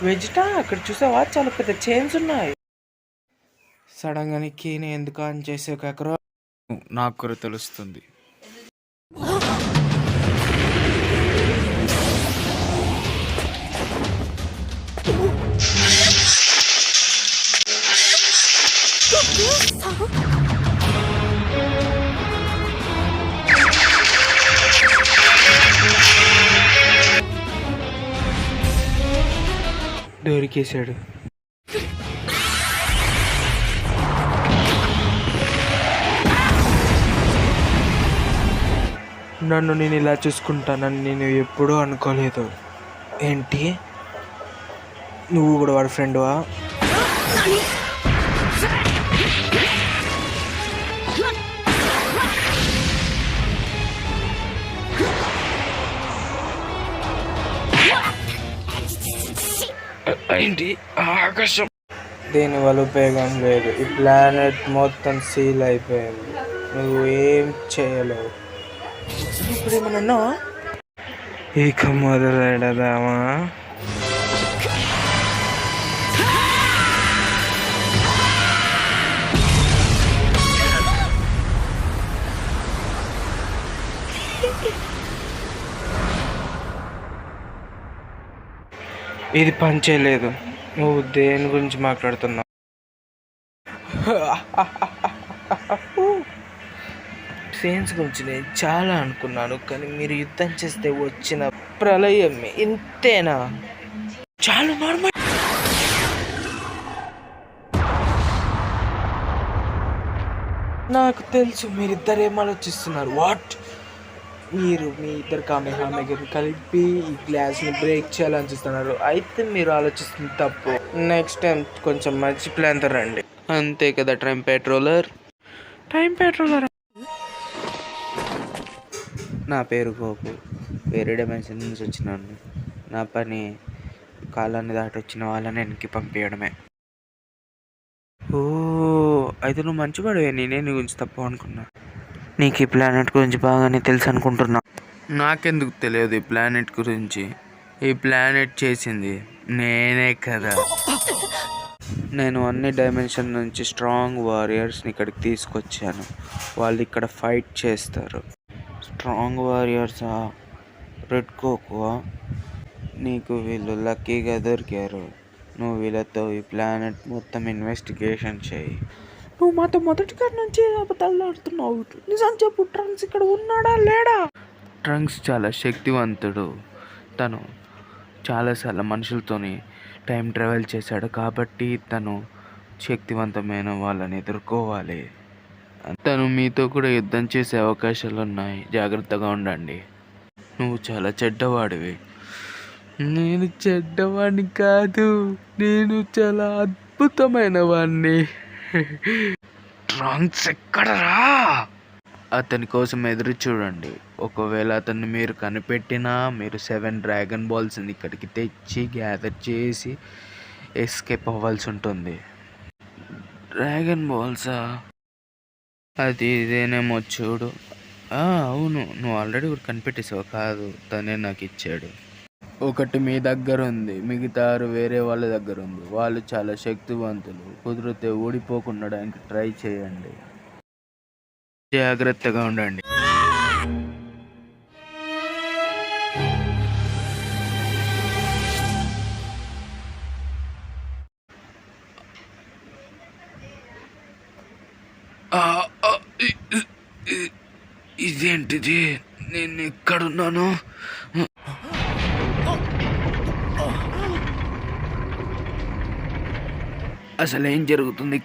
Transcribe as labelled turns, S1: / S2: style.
S1: వెజిటా అక్కడ చూసావా, చాలా పెద్ద చైన్స్ ఉన్నాయి. సడన్గా కీని ఎందుకు ఆన్ చేసే కాకరో నాకు కూడా తెలుస్తుంది. దొరికేశాడు. నన్ను నేను ఇలా చూసుకుంటానని నేను ఎప్పుడూ అనుకోలేదు. ఏంటి, నువ్వు కూడా వాడి ఫ్రెండ్వా? ఏంటి ఆకాశం? దీనివల్ల ఉపయోగం లేదు. ఈ ప్లానెట్ మొత్తం సీల్ అయిపోయింది. నువ్వు ఏం చేయలేవు. ఇప్పుడు ఏమన్నా ఇక మొదలెడదామా? ఇది పని చేయలేదు. నువ్వు దేని గురించి మాట్లాడుతున్నావు? సైన్స్ గురించి నేను చాలా అనుకున్నాను, కానీ మీరు యుద్ధం చేస్తే వచ్చిన ప్రళయం ఇంతేనా? చాలా నార్మల్. నాకు తెలుసు మీరిద్దరు ఏం ఆలోచిస్తున్నారు. వాట్? మీరు మీ ఇద్దరు కామెహామెగని కలిపి ఈ గ్లాస్ని బ్రేక్ చేయాలని చూస్తున్నారు. అయితే మీరు ఆలోచిస్తుంది తప్పు. నెక్స్ట్ టైం కొంచెం మంచి ప్లాన్తో రండి. అంతే కదా టైం పెట్రోలర్. నా పేరు గోపు. వేరే డైమెన్షన్ నుంచి వచ్చినాను. నా పని కాలాన్ని దాటి వచ్చిన వాళ్ళని వెనక్కి పంపించడమే. ఓ, అయితే నువ్వు మంచివాడే. నేనే నీ గురించి తప్పు అనుకున్నా. నీకు ఈ ప్లానెట్ గురించి బాగానే తెలుసు అనుకుంటున్నా. నాకెందుకు తెలియదు ఈ ప్లానెట్ గురించి? ఈ ప్లానెట్ చేసింది నేనే కదా. నేను అన్ని డైమెన్షన్ నుంచి స్ట్రాంగ్ వారియర్స్ని ఇక్కడికి తీసుకొచ్చాను. వాళ్ళు ఇక్కడ ఫైట్ చేస్తారు. స్ట్రాంగ్ వారియర్సా? రెడ్ కోకువా? నీకు వీళ్ళు లక్కీగా దొరికారు. నువ్వు వీళ్ళతో ఈ ప్లానెట్ మొత్తం ఇన్వెస్టిగేషన్ చేయి. నువ్వు మాతో మొదటిగా నుంచి అబద్ధాలు ఆడుతున్నావు. నిజం చెప్పు, ట్రంక్స్ ఇక్కడ ఉన్నాడా లేడా? ట్రంక్స్ చాలా శక్తివంతుడు. తను చాలాసార్లు మనుషులతోని టైం ట్రావెల్ చేశాడు. కాబట్టి తను శక్తివంతమైన వాళ్ళని ఎదుర్కోవాలి. తను మీతో కూడా యుద్ధం చేసే అవకాశాలు ఉన్నాయి. జాగ్రత్తగా ఉండండి. నువ్వు చాలా చెడ్డవాడివి. నేను చెడ్డవాడిని కాదు, నేను చాలా అద్భుతమైన వాడిని. ట్రంక్స్ ఎక్కడరా? అతని కోసం ఎదురు చూడండి. ఒకవేళ అతన్ని మీరు కనిపెట్టినా మీరు 7 డ్రాగన్ బాల్స్ని ఇక్కడికి తెచ్చి గ్యాదర్ చేసి ఎస్కేప్ అవ్వాల్సి ఉంటుంది. డ్రాగన్ బాల్సా? అది ఇదేనేమో చూడు. అవును, నువ్వు ఆల్రెడీ ఒకటి కనిపెట్టేసావు. కాదు, తనే నాకు ఇచ్చాడు. ఒకటి మీ దగ్గర ఉంది, మిగతా 6 వేరే వాళ్ళ దగ్గర ఉంది. వాళ్ళు చాలా శక్తివంతులు. కుదిరితే ఓడిపోకుండా ట్రై చేయండి. జాగ్రత్తగా ఉండండి. ఇదేంటిది? నేను ఎక్కడున్నాను? అసలు ఏం జరుగుతుంది?